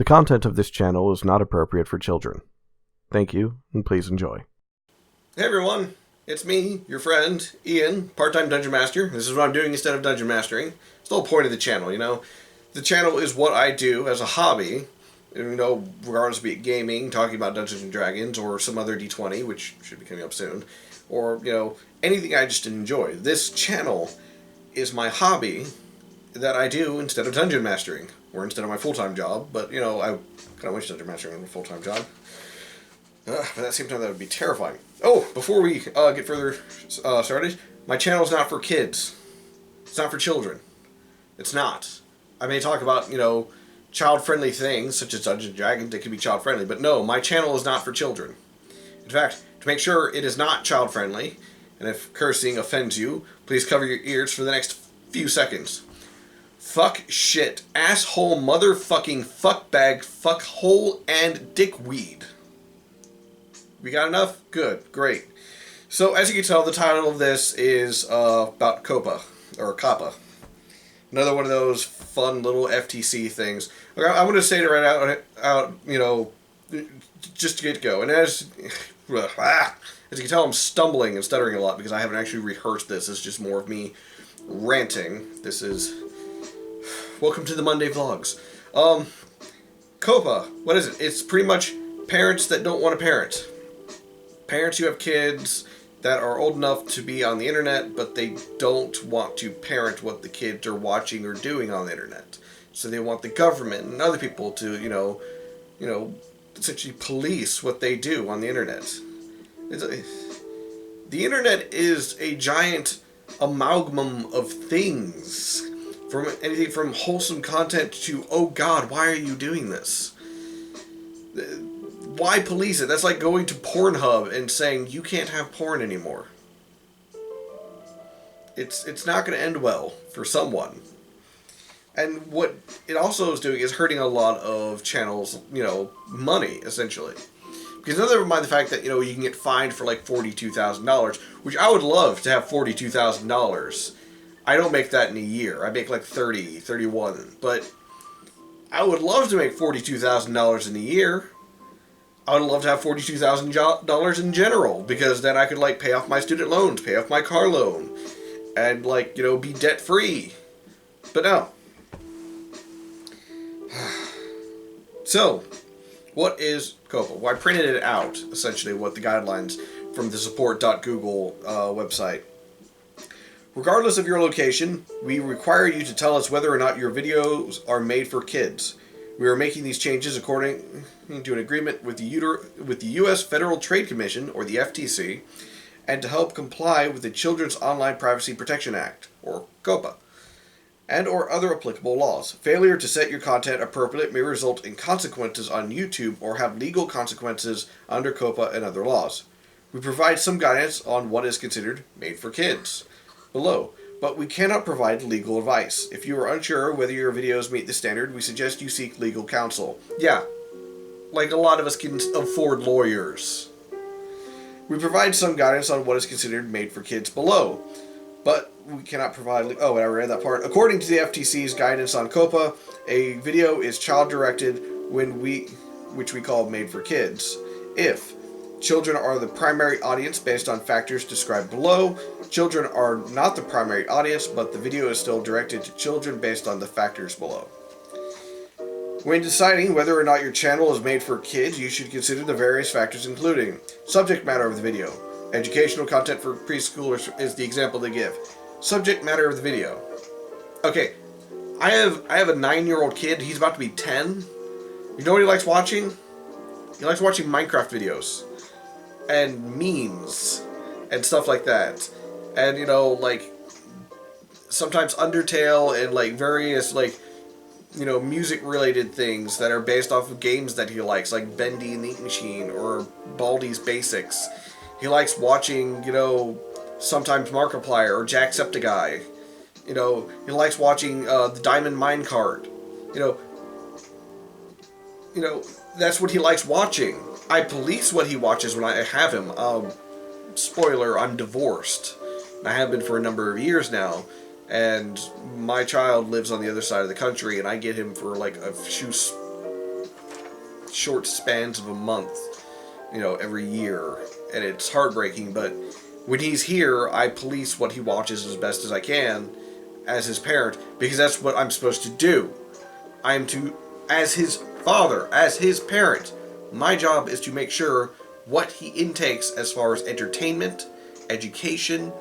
The content of this channel is not appropriate for children. Thank you, and please enjoy. Hey everyone, it's me, your friend, Ian, part-time Dungeon Master. This is what I'm doing instead of Dungeon Mastering. It's the whole point of the channel, you know. The channel is what I do as a hobby, you know, regardless of it gaming, talking about Dungeons & Dragons, or some other D20, which should be coming up soon, or, you know, anything I just enjoy. This channel is my hobby that I do instead of Dungeon Mastering, or instead of my full-time job, but, you know, I kind of wish Dungeon Mastering was a full-time job. But at the same time, that would be terrifying. Oh, before we get further started, my channel is not for kids. It's not for children. It's not. I may talk about, you know, child-friendly things, such as Dungeons & Dragons, that can be child-friendly, but no, my channel is not for children. In fact, to make sure it is not child-friendly, and if cursing offends you, please cover your ears for the next few seconds. Fuck, shit, asshole, motherfucking, fuckbag, fuckhole, and dickweed. We got enough? Good. Great. So, as you can tell, the title of this is about COPPA, or COPPA. Another one of those fun little FTC things. Okay, I'm going to say it right out, you know, just to get going. And as you can tell, I'm stumbling and stuttering a lot because I haven't actually rehearsed this. It's just more of me ranting. This is... Welcome to the Monday Vlogs. COPPA, what is it? It's pretty much parents that don't want to parent. Parents who have kids that are old enough to be on the internet, but they don't want to parent what the kids are watching or doing on the internet. So they want the government and other people to, you know, essentially police what they do on the internet. The internet is a giant amalgam of things. From anything from wholesome content to, oh God, why are you doing this? Why police it? That's like going to Pornhub and saying you can't have porn anymore. It's not going to end well for someone. And what it also is doing is hurting a lot of channels, you know, money, essentially. Because never mind the fact that, you know, you can get fined for like $42,000, which I would love to have $42,000. I don't make that in a year. I make like 30, 31. But I would love to make $42,000 in a year. I would love to have $42,000 in general, because then I could, like, pay off my student loans, pay off my car loan, and, like, you know, be debt-free. But no. So, what is COPPA? Well, I printed it out, essentially, what the guidelines from the support.google website. Regardless of your location, we require you to tell us whether or not your videos are made for kids. We are making these changes according to an agreement with the U.S. Federal Trade Commission, or the FTC, and to help comply with the Children's Online Privacy Protection Act, or COPPA, and or other applicable laws. Failure to set your content appropriate may result in consequences on YouTube or have legal consequences under COPPA and other laws. We provide some guidance on what is considered made for kids below, but we cannot provide legal advice. If you are unsure whether your videos meet the standard, we suggest you seek legal counsel. Yeah, like a lot of us can afford lawyers. We provide some guidance on what is considered made for kids below, but we cannot provide... Oh, I read that part. According to the FTC's guidance on COPPA, a video is child-directed which we call made for kids. If children are the primary audience based on factors described below, children are not the primary audience, but the video is still directed to children based on the factors below. When deciding whether or not your channel is made for kids, you should consider the various factors including subject matter of the video. Educational content for preschoolers is the example they give. Subject matter of the video. Okay, I have a 9-year-old kid. He's about to be 10. You know what he likes watching? He likes watching Minecraft videos and memes and stuff like that. And, you know, like, sometimes Undertale and, like, various, like, you know, music-related things that are based off of games that he likes, like Bendy and the Ink Machine or Baldi's Basics. He likes watching, you know, sometimes Markiplier or Jacksepticeye. You know, he likes watching the Diamond Minecart. You know, that's what he likes watching. I police what he watches when I have him. Spoiler, I'm divorced. I have been for a number of years now. And my child lives on the other side of the country, and I get him for like a few short spans of a month, every year, and it's heartbreaking. But when he's here, I police what he watches as best as I can as his parent, because that's what I'm supposed to do. As his father, as his parent, my job is to make sure what he intakes as far as entertainment, education,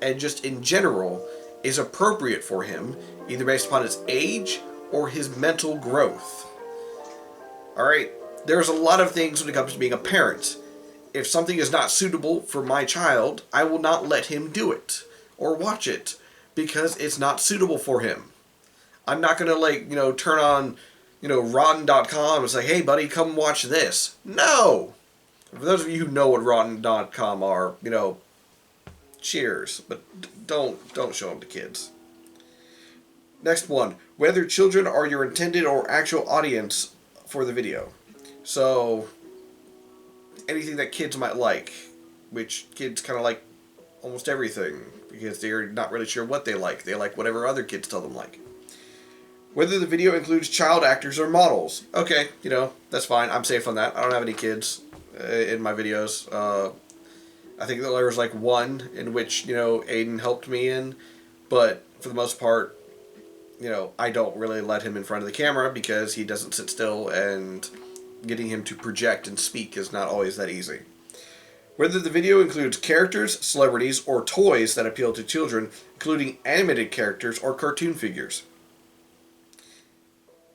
and just in general is appropriate for him, either based upon his age or his mental growth. Alright, there's a lot of things when it comes to being a parent. If something is not suitable for my child, I will not let him do it or watch it because it's not suitable for him. I'm not going to turn on, rotten.com and say, hey buddy, come watch this. No! For those of you who know what rotten.com are, cheers, but don't show them to kids. Next one, whether children are your intended or actual audience for the video. So, anything that kids might like, which kids kind of like almost everything, because they're not really sure what they like. They like whatever other kids tell them like. Whether the video includes child actors or models. Okay, that's fine. I'm safe on that. I don't have any kids in my videos. I think there was one in which, Aiden helped me in, but for the most part, I don't really let him in front of the camera because he doesn't sit still, and getting him to project and speak is not always that easy. Whether the video includes characters, celebrities, or toys that appeal to children, including animated characters or cartoon figures.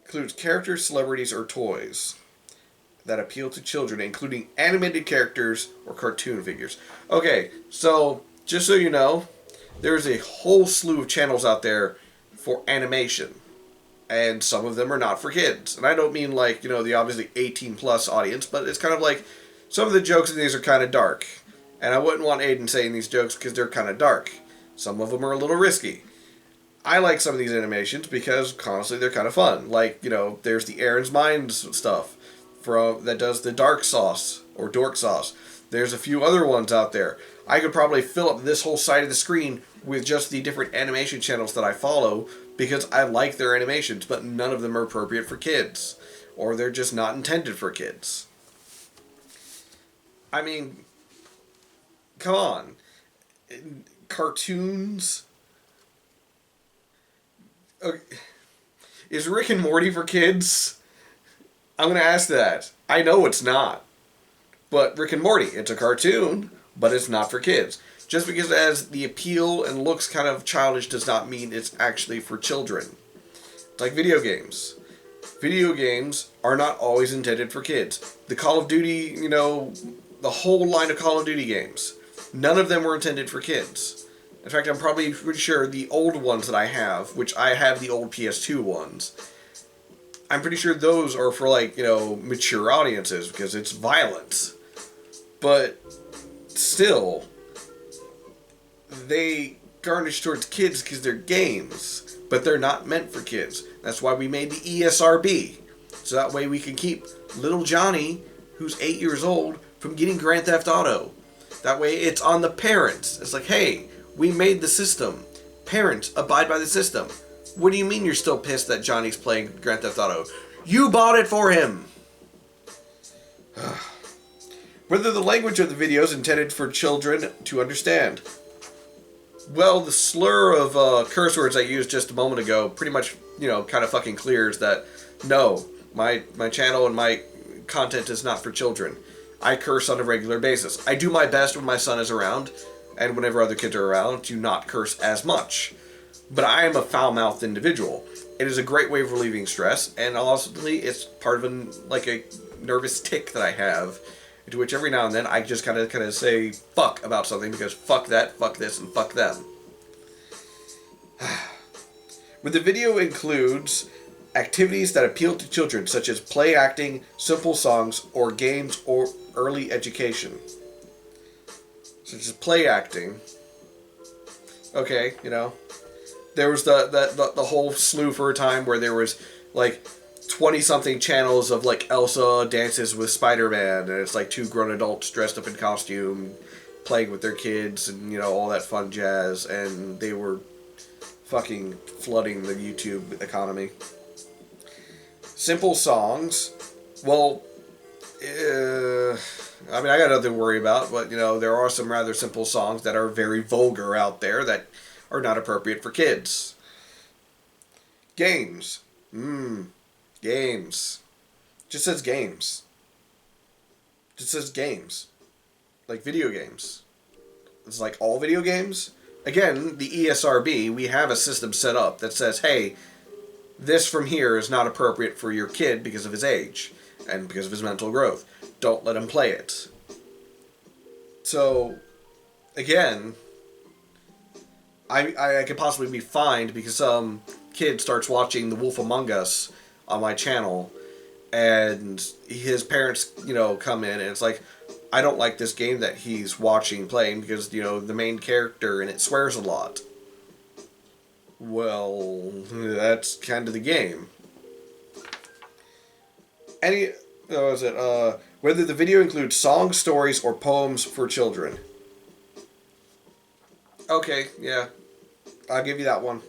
Includes characters, celebrities, or toys that appeal to children, including animated characters or cartoon figures. Okay, so just so you know, there's a whole slew of channels out there for animation, and some of them are not for kids. And I don't mean the obviously 18 plus audience, but it's kind of like some of the jokes in these are kind of dark, and I wouldn't want Aiden saying these jokes because they're kind of dark. Some of them are a little risky. I like some of these animations because honestly they're kind of fun. There's the Aaron's Minds stuff that does the dark sauce or dork sauce. There's a few other ones out there. I could probably fill up this whole side of the screen with just the different animation channels that I follow because I like their animations, but none of them are appropriate for kids, or they're just not intended for kids. I mean, come on. Cartoons? Is Rick and Morty for kids? I'm going to ask that. I know it's not. But Rick and Morty, it's a cartoon, but it's not for kids. Just because it has the appeal and looks kind of childish does not mean it's actually for children. It's like video games. Video games are not always intended for kids. The Call of Duty, the whole line of Call of Duty games, none of them were intended for kids. In fact, I'm probably pretty sure the old ones that I have, which I have the old PS2 ones, I'm pretty sure those are for mature audiences because it's violence. But still, they garnish towards kids because they're games, but they're not meant for kids. That's why we made the ESRB, so that way we can keep little Johnny, who's 8 years old, from getting Grand Theft Auto. That way it's on the parents. It's like, hey, we made the system. Parents, abide by the system. What do you mean you're still pissed that Johnny's playing Grand Theft Auto? You bought it for him! Whether the language of the video is intended for children to understand. Well, the slur of curse words I used just a moment ago pretty much, kind of fucking clears that, no, my channel and my content is not for children. I curse on a regular basis. I do my best when my son is around, and whenever other kids are around, to not curse as much. But I am a foul-mouthed individual. It is a great way of relieving stress, and honestly, it's part of a nervous tick that I have, to which every now and then I just kind of say fuck about something because fuck that, fuck this, and fuck them. When the video includes activities that appeal to children, such as play acting, simple songs, or games, or early education. Such as play acting. Okay, there was the whole slew for a time where there was 20-something channels of Elsa dances with Spider-Man, and it's two grown adults dressed up in costume playing with their kids and all that fun jazz, and they were fucking flooding the YouTube economy. Simple songs. Well, I mean, I got nothing to worry about, but, there are some rather simple songs that are very vulgar out there that are not appropriate for kids. Games. Games. Just says games. Just says games. Like video games. It's like all video games. Again, the ESRB, we have a system set up that says, hey, this from here is not appropriate for your kid because of his age and because of his mental growth. Don't let him play it. So, again, I could possibly be fined because some kid starts watching The Wolf Among Us on my channel, and his parents, come in, and it's like, I don't like this game that he's watching playing because, the main character and it swears a lot. Well, that's kind of the game. Whether the video includes songs, stories, or poems for children. Okay, yeah. I'll give you that one.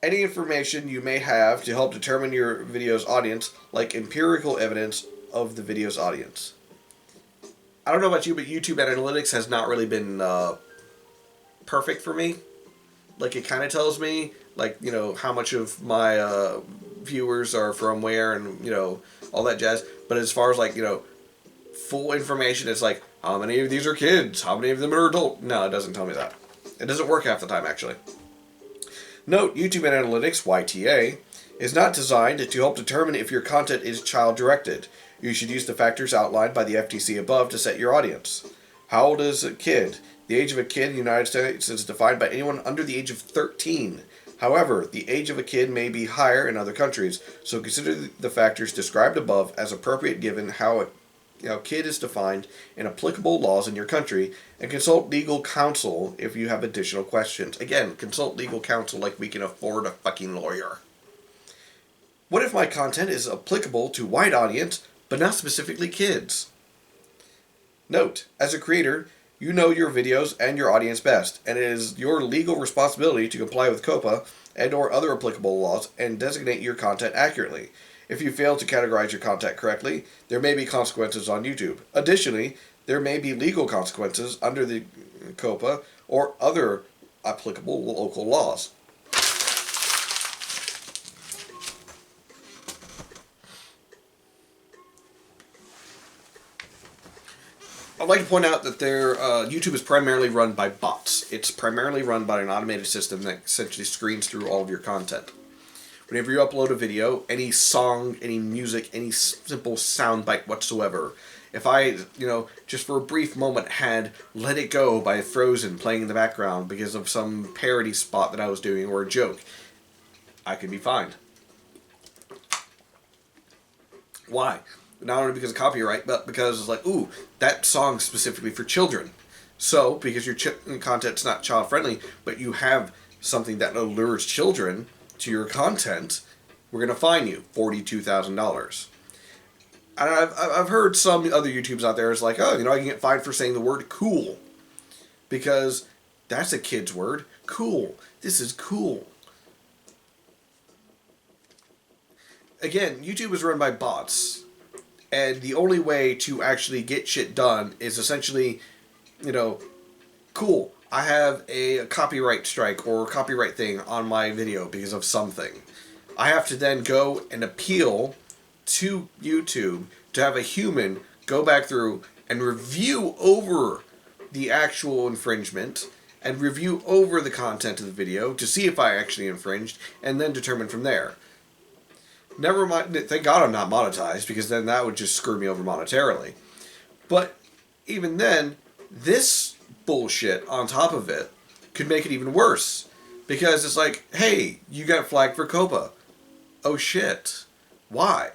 Any information you may have to help determine your video's audience, like empirical evidence of the video's audience. I don't know about you, but YouTube analytics has not really been perfect for me. Like, it kind of tells me, like, how much of my viewers are from where and, all that jazz. But as far as, like, full information, it's like, how many of these are kids? How many of them are adult? No, it doesn't tell me that. It doesn't work half the time, actually. Note, YouTube Analytics, YTA, is not designed to help determine if your content is child-directed. You should use the factors outlined by the FTC above to set your audience. How old is a kid? The age of a kid in the United States is defined by anyone under the age of 13. However, the age of a kid may be higher in other countries, so consider the factors described above as appropriate given how kid is defined in applicable laws in your country, and consult legal counsel if you have additional questions. Again, consult legal counsel like we can afford a fucking lawyer. What if my content is applicable to wide audience, but not specifically kids? Note, as a creator, you know your videos and your audience best, and it is your legal responsibility to comply with COPPA and or other applicable laws and designate your content accurately. If you fail to categorize your content correctly, there may be consequences on YouTube. Additionally, there may be legal consequences under the COPPA or other applicable local laws. I'd like to point out that YouTube is primarily run by bots. It's primarily run by an automated system that essentially screens through all of your content. Whenever you upload a video, any song, any music, any simple soundbite whatsoever, if I, just for a brief moment had Let It Go by Frozen playing in the background because of some parody spot that I was doing or a joke, I could be fined. Why? Not only because of copyright, but because it's like, ooh, that song's specifically for children. So, because your content's not child-friendly, but you have something that allures children to your content, we're going to fine you $42,000. And I've heard some other YouTubes out there is like, oh, I can get fined for saying the word cool. Because that's a kid's word. Cool. This is cool. Again, YouTube is run by bots. And the only way to actually get shit done is essentially, cool, I have a copyright strike or copyright thing on my video because of something. I have to then go and appeal to YouTube to have a human go back through and review over the actual infringement and review over the content of the video to see if I actually infringed and then determine from there. Never mind, thank God I'm not monetized, because then that would just screw me over monetarily. But even then, this bullshit on top of it could make it even worse. Because it's like, hey, you got flagged for COPPA. Oh shit. Why?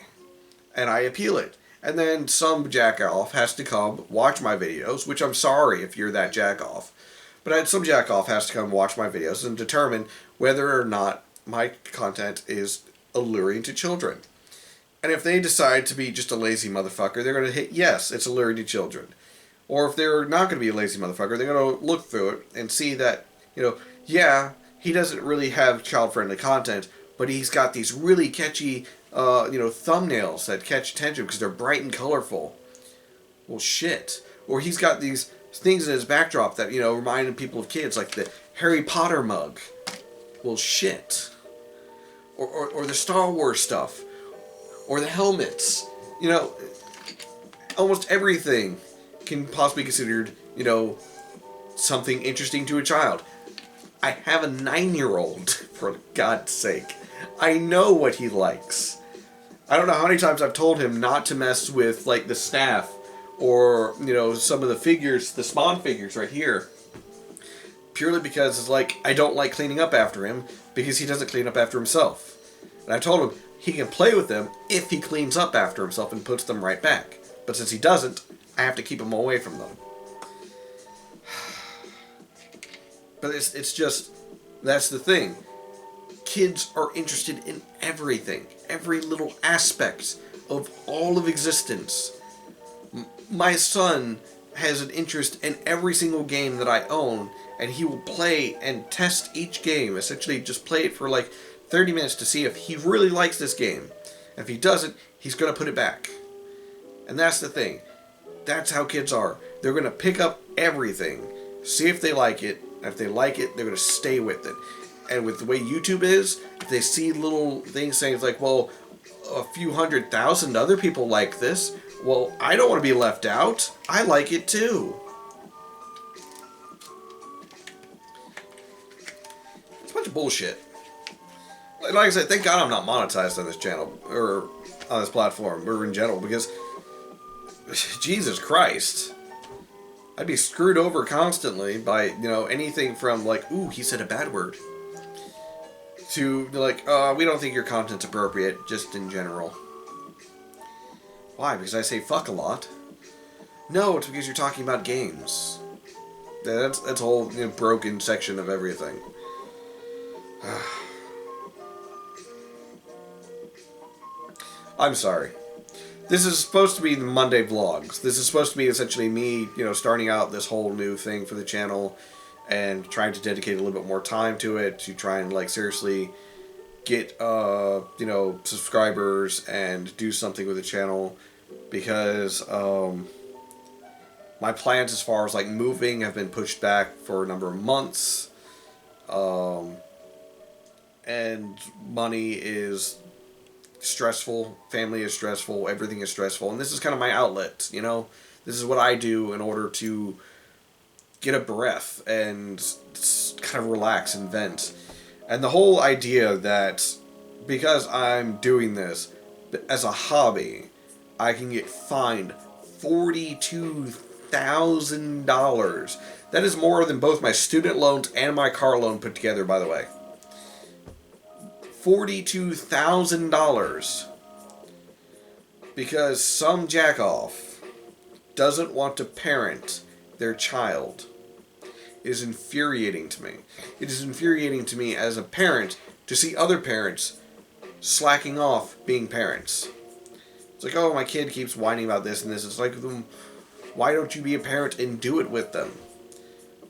And I appeal it. And then some jackoff has to come watch my videos, which I'm sorry if you're that jackoff. But some jackoff has to come watch my videos and determine whether or not my content is alluring to children. And if they decide to be just a lazy motherfucker, they're going to hit yes, it's alluring to children. Or if they're not going to be a lazy motherfucker, they're going to look through it and see that, yeah, he doesn't really have child-friendly content, but he's got these really catchy thumbnails that catch attention because they're bright and colorful. Well, shit. Or he's got these things in his backdrop that, reminded people of kids, like the Harry Potter mug. Well, shit. Or the Star Wars stuff. Or the helmets. Almost everything can possibly be considered, something interesting to a child. I have a 9-year-old, for God's sake. I know what he likes. I don't know how many times I've told him not to mess with, like, the staff or, some of the figures, the Spawn figures right here. Purely because it's like, I don't like cleaning up after him because he doesn't clean up after himself. And I told him he can play with them if he cleans up after himself and puts them right back. But since he doesn't, I have to keep him away from them. But it's just, that's the thing. Kids are interested in everything. Every little aspect of all of existence. My son has an interest in every single game that I own, and he will play and test each game. Essentially just play it for like 30 minutes to see if he really likes this game. If he doesn't, he's going to put it back. And that's the thing. That's how kids are. They're going to pick up everything, see if they like it. If they like it, they're going to stay with it. And with the way YouTube is, if they see little things saying, it's like, well, a few 100,000 other people like this. Well, I don't want to be left out. I like it too. It's a bunch of bullshit. Like I said, thank God I'm not monetized on this channel, or on this platform, or in general, because Jesus Christ, I'd be screwed over constantly by, anything from like, ooh, he said a bad word, to like, we don't think your content's appropriate, just in general. Why? Because I say fuck a lot? No, it's because you're talking about games. That's a whole broken section of everything. I'm sorry. This is supposed to be the Monday vlogs. This is supposed to be essentially me, starting out this whole new thing for the channel and trying to dedicate a little bit more time to it, to try and, like, seriously get, subscribers and do something with the channel, because, my plans as far as, like, moving have been pushed back for a number of months, and money is stressful, family is stressful, everything is stressful, and this is kind of my outlet, This is what I do in order to get a breath and kind of relax and vent. And the whole idea that because I'm doing this as a hobby, I can get fined $42,000. That is more than both my student loans and my car loan put together, by the way. $42,000 because some jackoff doesn't want to parent their child. It is infuriating to me. It is infuriating to me as a parent to see other parents slacking off being parents. It's like, oh, my kid keeps whining about this and this. It's like, why don't you be a parent and do it with them?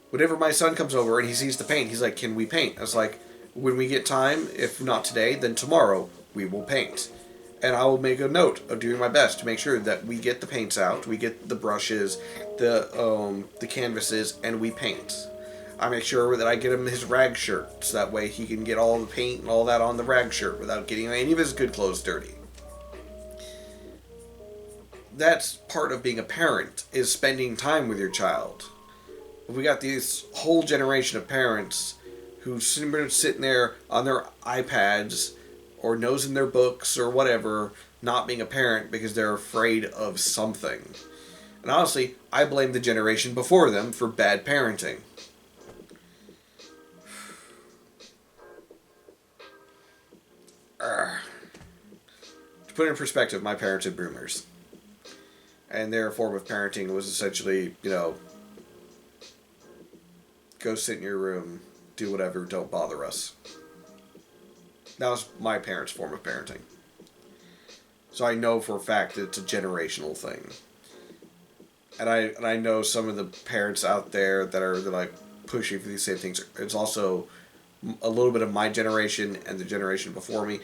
Whenever my son comes over and he sees the paint, he's like, can we paint? I was like, when we get time, if not today, then tomorrow, we will paint. And I will make a note of doing my best to make sure that we get the paints out, we get the brushes, the canvases, and we paint. I make sure that I get him his rag shirt, so that way he can get all the paint and all that on the rag shirt without getting any of his good clothes dirty. That's part of being a parent, is spending time with your child. We got this whole generation of parents who sitting there on their iPads or nose in their books or whatever, not being a parent because they're afraid of something. And honestly, I blame the generation before them for bad parenting. To put it in perspective, my parents had boomers. And their form of parenting was essentially, go sit in your room, do whatever, don't bother us. That was my parents' form of parenting. So I know for a fact that it's a generational thing. And I know some of the parents out there that are like pushing for these same things. It's also a little bit of my generation and the generation before me.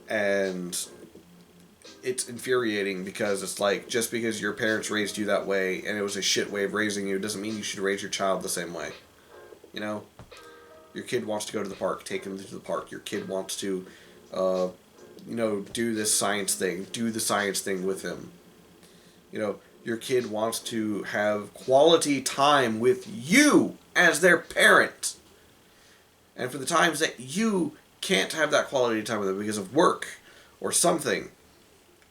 And it's infuriating because it's like, just because your parents raised you that way and it was a shit way of raising you doesn't mean you should raise your child the same way. You know? Your kid wants to go to the park, take him to the park. Your kid wants to, do this science thing, do the science thing with him. You know, your kid wants to have quality time with you as their parent. And for the times that you can't have that quality time with them because of work or something,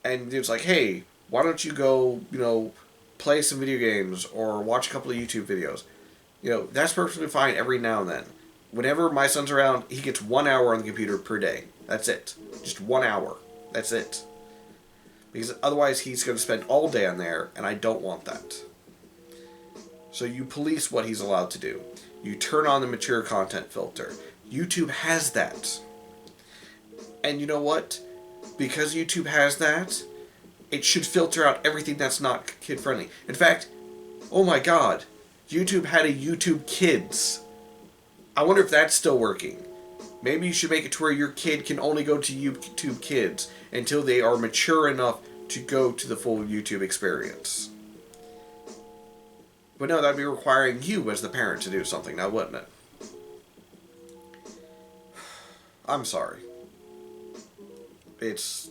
and it's like, hey, why don't you go, play some video games or watch a couple of YouTube videos? That's perfectly fine every now and then. Whenever my son's around, he gets 1 hour on the computer per day. That's it. Just 1 hour. That's it. Because otherwise he's going to spend all day on there, and I don't want that. So you police what he's allowed to do. You turn on the mature content filter. YouTube has that. And you know what? Because YouTube has that, it should filter out everything that's not kid-friendly. In fact, oh my god, YouTube had a YouTube Kids. I wonder if that's still working. Maybe you should make it to where your kid can only go to YouTube Kids until they are mature enough to go to the full YouTube experience. But no, that'd be requiring you as the parent to do something now, wouldn't it? I'm sorry. It's...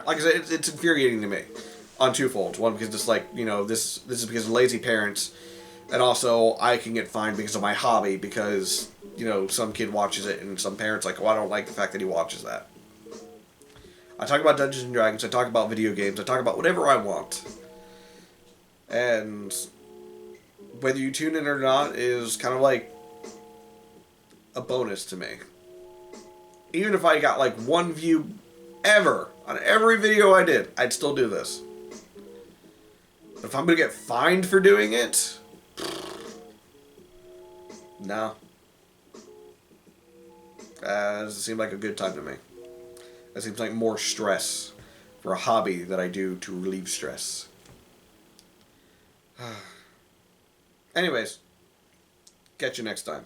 Like I said, it's infuriating to me on twofold. One, because it's like, this is because of lazy parents. And also, I can get fined because of my hobby, because, some kid watches it, and some parents like, oh, I don't like the fact that he watches that. I talk about Dungeons & Dragons, I talk about video games, I talk about whatever I want. And whether you tune in or not is kind of like a bonus to me. Even if I got like 1 view ever on every video I did, I'd still do this. But if I'm going to get fined for doing it... No. Doesn't seem like a good time to me. That seems like more stress for a hobby that I do to relieve stress. Anyways, catch you next time.